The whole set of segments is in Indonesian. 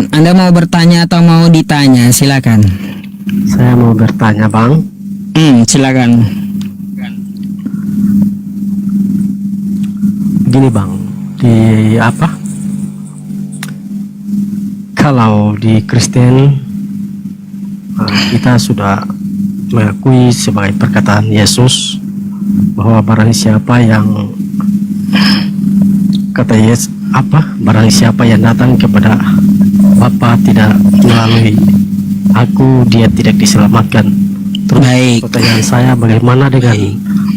Anda mau bertanya atau mau ditanya? Silakan. Saya mau bertanya, Bang. Silakan. Gini, Bang. Kalau di Kristen kita sudah mengakui sebagai perkataan Yesus bahwa barang siapa yang barang siapa yang datang kepada Bapa tidak melalui aku, dia tidak diselamatkan. Terus Baik. pertanyaan saya, bagaimana dengan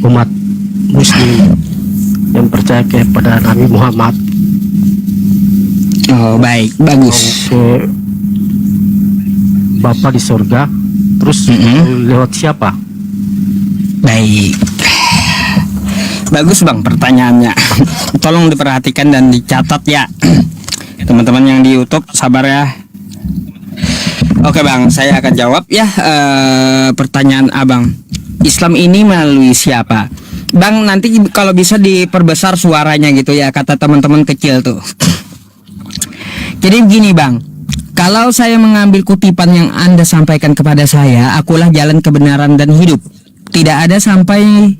umat Muslim yang percaya kepada Nabi Muhammad? Oh, baik, bagus. Ke Bapa di surga, terus lewat siapa? Baik. Bagus, Bang, pertanyaannya. Tolong diperhatikan dan dicatat ya. Teman-teman yang di YouTube, sabar ya. Oke, Bang, saya akan jawab ya pertanyaan Abang. Islam ini melalui siapa? Bang, nanti kalau bisa diperbesar suaranya gitu ya, kata teman-teman kecil tuh. Jadi begini, Bang, kalau saya mengambil kutipan yang Anda sampaikan kepada saya, akulah jalan kebenaran dan hidup. Tidak ada sampai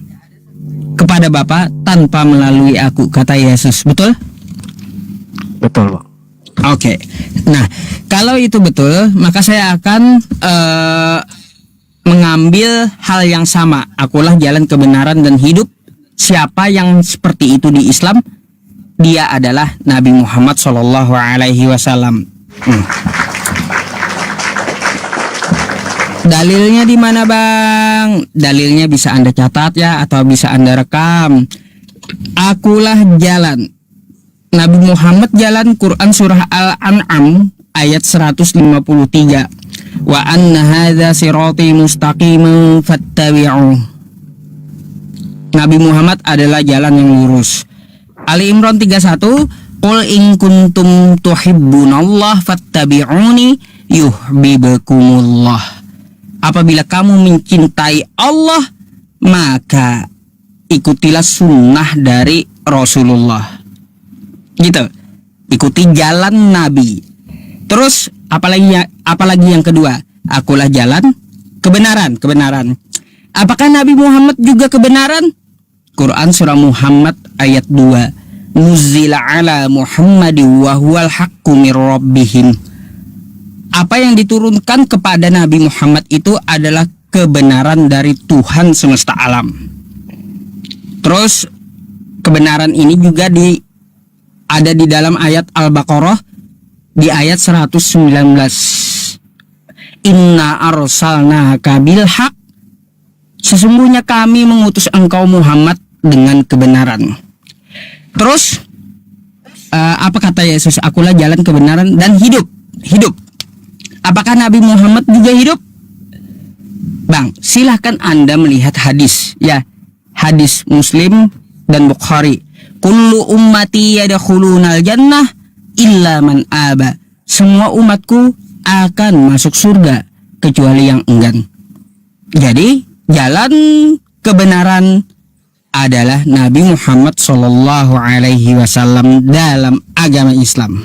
kepada Bapa tanpa melalui aku, kata Yesus. Betul? Betul, Pak. Oke. Nah, kalau itu betul, maka saya akan mengambil hal yang sama. Akulah jalan kebenaran dan hidup. Siapa yang seperti itu di Islam? Dia adalah Nabi Muhammad Shallallahu Alaihi Wasallam. Dalilnya di mana, Bang? Dalilnya bisa Anda catat ya, atau bisa Anda rekam. Akulah jalan. Nabi Muhammad jalan, Quran surah Al-An'am ayat 153. Wa anna hadza sirati mustaqiman fattabi'uh. Nabi Muhammad adalah jalan yang lurus. Ali Imran 31, qul in kuntum tuhibbunallah fattabi'uni yuhibbukumullah. Apabila kamu mencintai Allah, maka ikutilah sunnah dari Rasulullah. Gitu. Ikuti jalan Nabi. Terus apalagi yang kedua? Akulah jalan kebenaran. Apakah Nabi Muhammad juga kebenaran? Quran surah Muhammad ayat 2. Nuzila ala Muhammadin wa huwal haqqu mir rabbihim. Apa yang diturunkan kepada Nabi Muhammad itu adalah kebenaran dari Tuhan semesta alam. Terus kebenaran ini juga ada di dalam ayat Al-Baqarah di ayat 119. Inna arsalnaka bil haq. Sesungguhnya kami mengutus engkau Muhammad dengan kebenaran. Terus apa kata Yesus? Akulah jalan kebenaran dan hidup. Apakah Nabi Muhammad juga hidup? Bang, silahkan Anda melihat hadis ya. Hadis Muslim dan Bukhari. Kullu ummati yadkhulunal jannah illa man aba. Semua umatku akan masuk surga kecuali yang enggan. Jadi jalan kebenaran adalah Nabi Muhammad Shallallahu Alaihi Wasallam dalam agama Islam.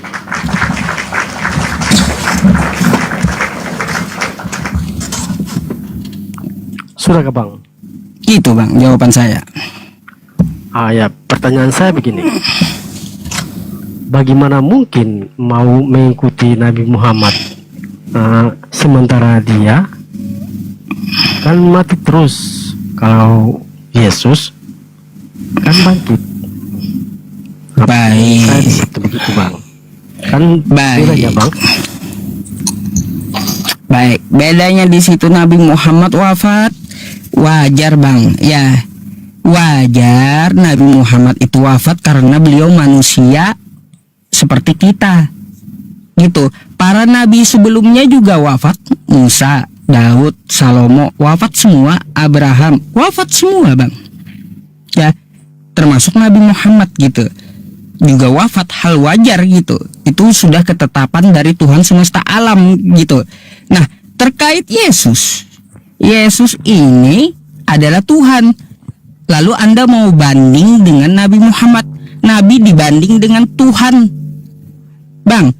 Sudah ke Bang? Itu, Bang, jawaban saya. Ya, pertanyaan saya begini. Bagaimana mungkin mau mengikuti Nabi Muhammad sementara dia kan mati terus? Kalau Yesus kan bangkit. Baik. Saya di situ begitu, Bang. Kan Baik. ya, Bang. Baik, bedanya di situ Nabi Muhammad wafat. Wajar, Bang. Ya, wajar Nabi Muhammad itu wafat karena beliau manusia seperti kita. Gitu. Para nabi sebelumnya juga wafat. Musa, Daud, Salomo wafat semua. Abraham wafat semua, Bang. Ya, termasuk Nabi Muhammad gitu. Juga wafat, hal wajar gitu. Itu sudah ketetapan dari Tuhan semesta alam gitu. Nah, terkait Yesus ini adalah Tuhan. Lalu Anda mau banding dengan Nabi Muhammad. Nabi dibanding dengan Tuhan. Bang,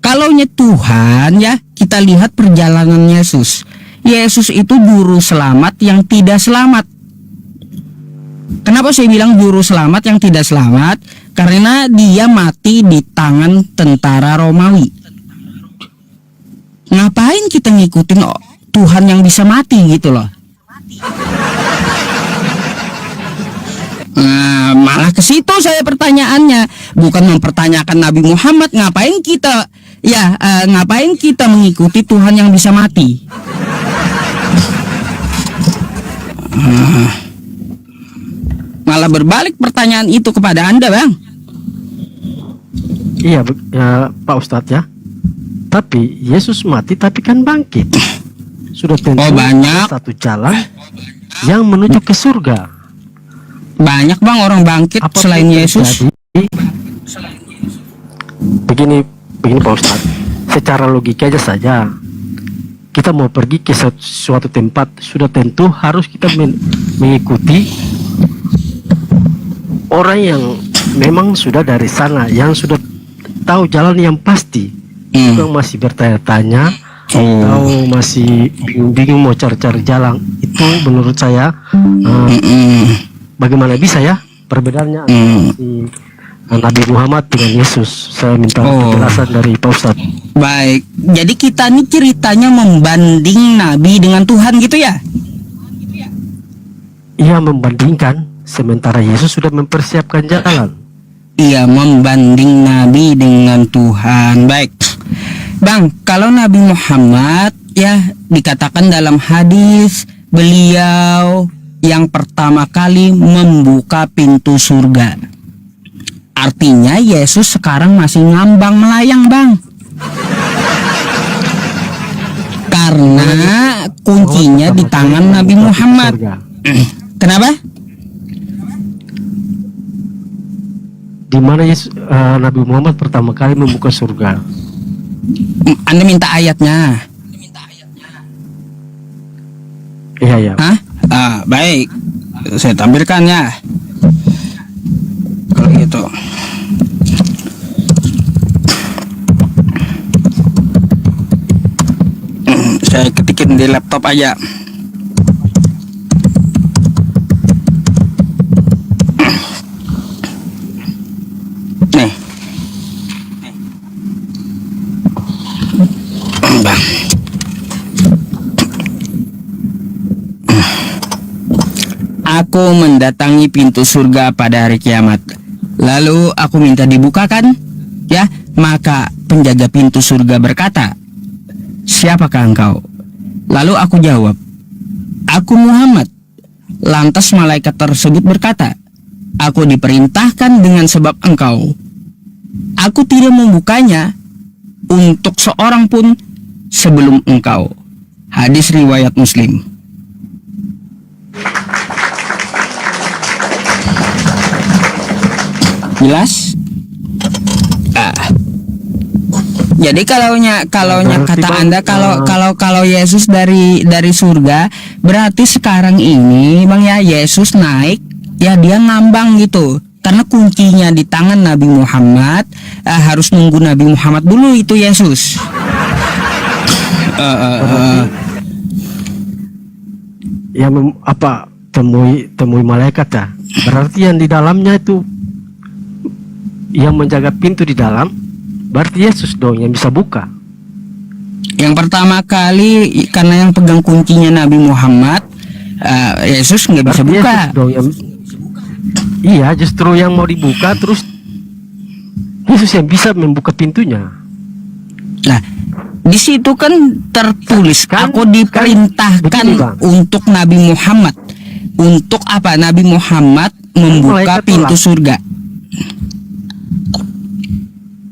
Kalaunya Tuhan ya, kita lihat perjalanan Yesus. Yesus itu juru selamat yang tidak selamat. Kenapa saya bilang juru selamat yang tidak selamat? Karena dia mati di tangan tentara Romawi. Ngapain kita ngikutin Tuhan yang bisa mati gitu loh? Nah, malah ke situ saya pertanyaannya, bukan mempertanyakan Nabi Muhammad. Ngapain kita ngapain kita mengikuti Tuhan yang bisa mati? Malah berbalik pertanyaan itu kepada Anda, Bang. Iya, Pak Ustadz ya. Tapi Yesus mati tapi kan bangkit. Sudah tentu banyak. satu jalan yang menuju ke surga. Banyak, Bang, orang bangkit Apapun selain yang Yesus. terjadi, begini Pak Ustadz, secara logika aja saja, kita mau pergi ke suatu tempat, sudah tentu harus kita mengikuti orang yang memang sudah dari sana, yang sudah tahu jalan yang pasti. Yang masih bertanya-tanya atau masih bingung-bingung mau cari-cari jalan, itu menurut saya bagaimana bisa ya perbedaannya antara si Nabi Muhammad dengan Yesus. Saya minta penjelasan dari Pak Ustadz. Baik, jadi kita nih ceritanya membanding Nabi dengan Tuhan gitu ya? Iya, membandingkan, sementara Yesus sudah mempersiapkan jalan. Iya, membanding Nabi dengan Tuhan. Baik, Bang, kalau Nabi Muhammad ya dikatakan dalam hadis beliau yang pertama kali membuka pintu surga. Artinya Yesus sekarang masih ngambang melayang, Bang. Karena kuncinya di tangan Nabi Muhammad. Kenapa? Di mana Nabi Muhammad pertama kali membuka surga? Anda minta ayatnya. Iya, ya. Hah? Baik, saya tampilkan ya. Kalau gitu, saya ketikin di laptop aja. Nih, Bang. Aku mendatangi pintu surga pada hari kiamat. Lalu aku minta dibukakan, ya. Maka penjaga pintu surga berkata, "Siapakah engkau?" Lalu aku jawab, "Aku Muhammad." Lantas malaikat tersebut berkata, "Aku diperintahkan dengan sebab engkau. Aku tidak membukanya untuk seorang pun sebelum engkau." Hadis riwayat Muslim. Jelas? Jadi kalaunya kata Anda kalau Yesus dari surga, berarti sekarang ini Bang ya Yesus naik ya, dia ngambang gitu. Karena kuncinya di tangan Nabi Muhammad, harus nunggu Nabi Muhammad dulu itu Yesus. Temui malaikat ya. Berarti yang di dalamnya itu yang menjaga pintu di dalam, berarti Yesus dong yang bisa buka. Yang pertama kali karena yang pegang kuncinya Nabi Muhammad, Yesus nggak bisa buka. Yesus dong yang, iya, justru yang mau dibuka, terus Yesus yang bisa membuka pintunya. Nah, di situ kan tertulis, aku diperintahkan untuk Nabi Muhammad. Untuk apa? Nabi Muhammad membuka pintu surga.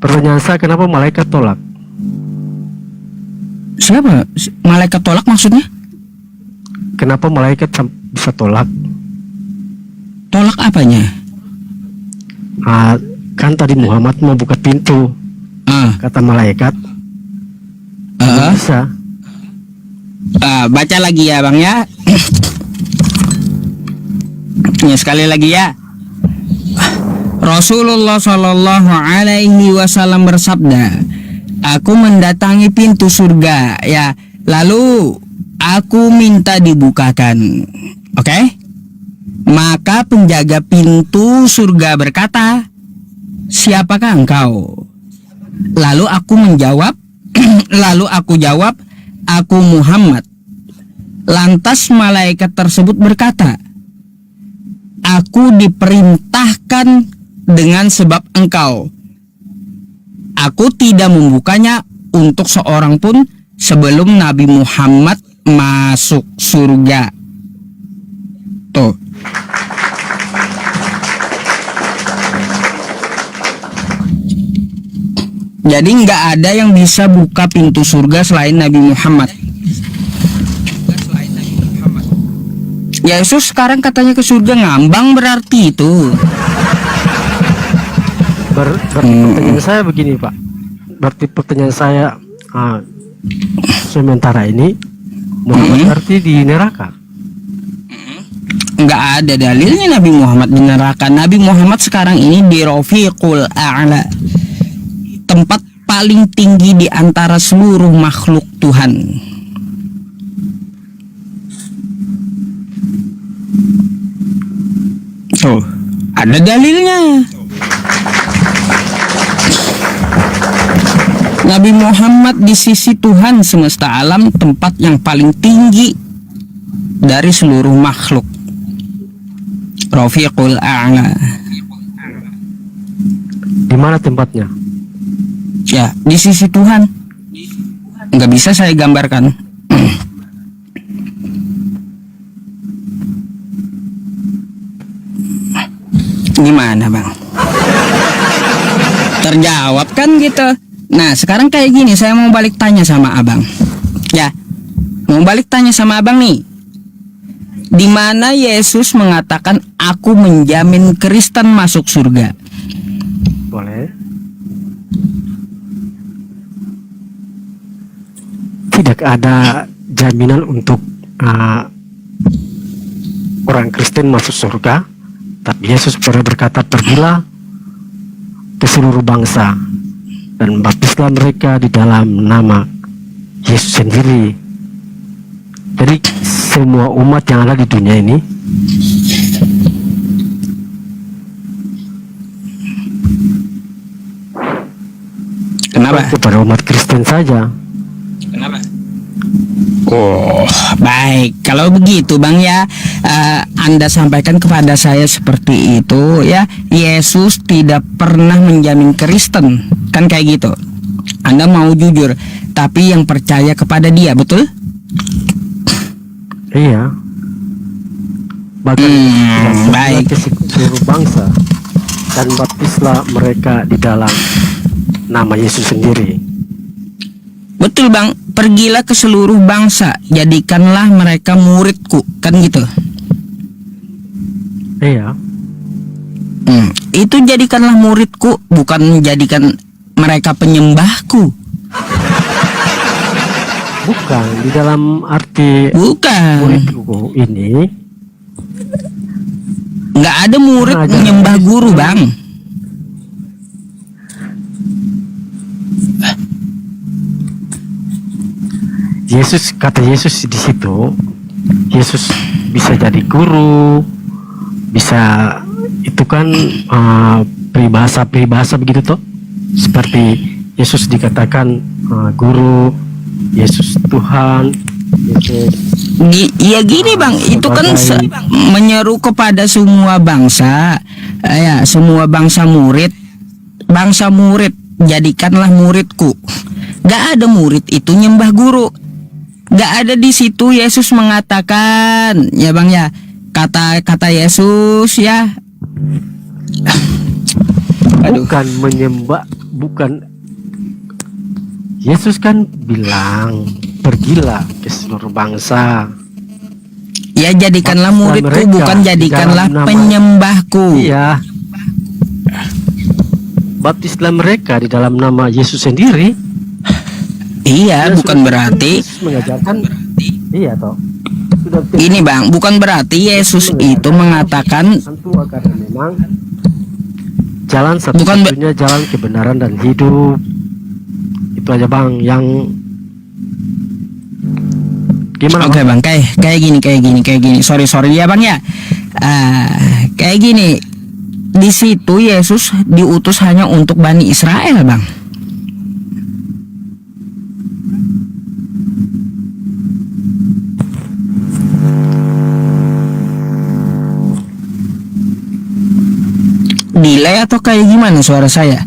Pertanyaan saya, kenapa malaikat tolak? Siapa? Malaikat tolak maksudnya? Kenapa malaikat bisa tolak? Tolak apanya? Kan tadi Muhammad mau buka pintu, kata malaikat bisa. Baca lagi ya Bang ya. Ya, sekali lagi ya. Rasulullah Shallallahu Alaihi Wasallam bersabda, Aku mendatangi pintu surga, ya. Lalu aku minta dibukakan. Oke? Maka penjaga pintu surga berkata, "Siapakah engkau?" Lalu aku menjawab, lalu aku jawab, "Aku Muhammad." Lantas malaikat tersebut berkata, "Aku diperintahkan dengan sebab engkau. Aku tidak membukanya untuk seorang pun sebelum Nabi Muhammad masuk surga." Tuh. Jadi nggak ada yang bisa buka pintu surga selain Nabi Muhammad. Yesus sekarang katanya ke surga, ngambang berarti itu. Pertanyaan saya begini Pak, berarti pertanyaan saya sementara ini Muhammad berarti di neraka? Nggak ada dalilnya Nabi Muhammad di neraka. Nabi Muhammad sekarang ini di Rafiqul A'la, tempat paling tinggi di antara seluruh makhluk Tuhan. Tuh, ada dalilnya. Nabi Muhammad di sisi Tuhan semesta alam, tempat yang paling tinggi dari seluruh makhluk. Rafiqul A'la. Di mana tempatnya? Ya, di sisi Tuhan. Nggak bisa saya gambarkan. Gimana Bang? Terjawab kan gitu. Nah sekarang kayak gini, saya mau balik tanya sama Abang. Ya, mau balik tanya sama Abang nih. Di mana Yesus mengatakan, "Aku menjamin Kristen masuk surga"? Boleh. Tidak ada jaminan untuk orang Kristen masuk surga, tapi Yesus pernah berkata, "Pergilah ke seluruh bangsa dan baptislah mereka di dalam nama Yesus sendiri." Jadi semua umat yang ada di dunia ini Kenapa? kepada umat Kristen saja. Kenapa? Oh, baik. Kalau begitu Bang ya, Anda sampaikan kepada saya seperti itu ya. Yesus tidak pernah menjamin Kristen, kan kayak gitu. Anda mau jujur, tapi yang percaya kepada Dia, betul? Iya. Bahkan baik. ke seluruh bangsa dan baptislah mereka di dalam nama Yesus sendiri. Betul Bang, pergilah ke seluruh bangsa, jadikanlah mereka muridku, kan gitu. Iya. Itu jadikanlah muridku, bukan menjadikan mereka penyembahku. Bukan, di dalam arti Bukan. muridku ini Nggak ada murid menyembah guru Bang. Kata Yesus di situ, Yesus bisa jadi guru, bisa itu kan peribahasa begitu toh, seperti Yesus dikatakan guru, Yesus Tuhan, Yesus. Ya gini Bang, itu kan menyeru kepada semua bangsa, ya semua bangsa murid, jadikanlah muridku. Gak ada murid itu nyembah guru. Gak ada di situ Yesus mengatakan, ya Bang ya, kata Yesus ya. Bukan menyembah, bukan. Yesus kan bilang, "Pergilah ke seluruh bangsa." Ya jadikanlah muridku, mereka bukan jadikanlah dalam nama- penyembahku. Iya. Baptislah mereka di dalam nama Yesus sendiri. Iya, bukan berarti Yesus mengajarkan. Iya toh. Sudah ini Bang, bukan berarti Yesus itu mengatakan tentu karena memang jalan Bukan, satu-satunya jalan kebenaran dan hidup Itu aja bang. Yang gimana? Oke bang, kayak gini. Sorry ya bang ya. Kayak gini. Di situ Yesus diutus hanya untuk Bani Israel bang. Delay atau kayak gimana suara saya?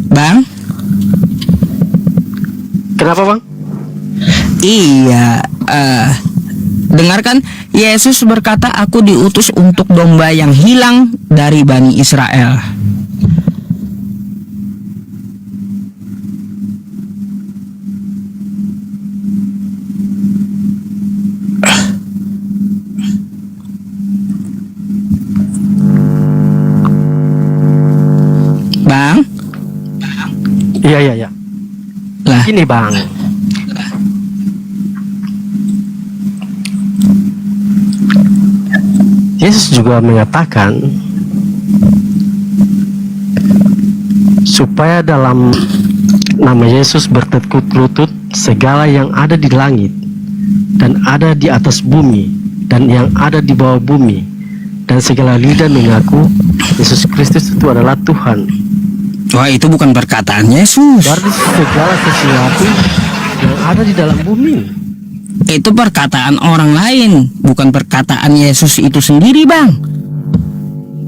Bang? Kenapa bang? Iya, dengarkan, Yesus berkata, aku diutus untuk domba yang hilang dari Bani Israel. Bang? Iya. Lah, Ini bang. Yesus juga mengatakan supaya dalam nama Yesus bertekuk lutut segala yang ada di langit dan ada di atas bumi dan yang ada di bawah bumi, dan segala lidah mengaku Yesus Kristus itu adalah Tuhan. wah itu bukan perkataan Yesus. Berarti segala sesuatu yang ada di dalam bumi. Itu perkataan orang lain, bukan perkataan Yesus itu sendiri bang.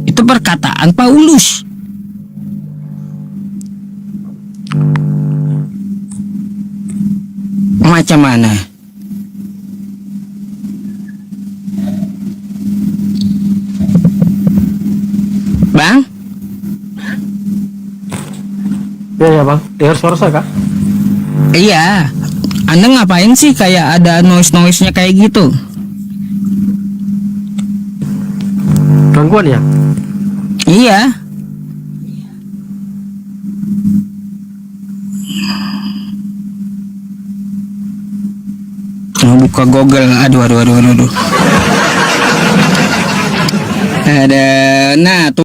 Itu perkataan Paulus. Macam mana? Bang? Ya bang, dengar suara saya kak? Iya. Anda ngapain sih kayak ada noise-nya kayak gitu? Gangguan ya? Iya. Mau buka Google. Aduh. Ada. Nah, tuh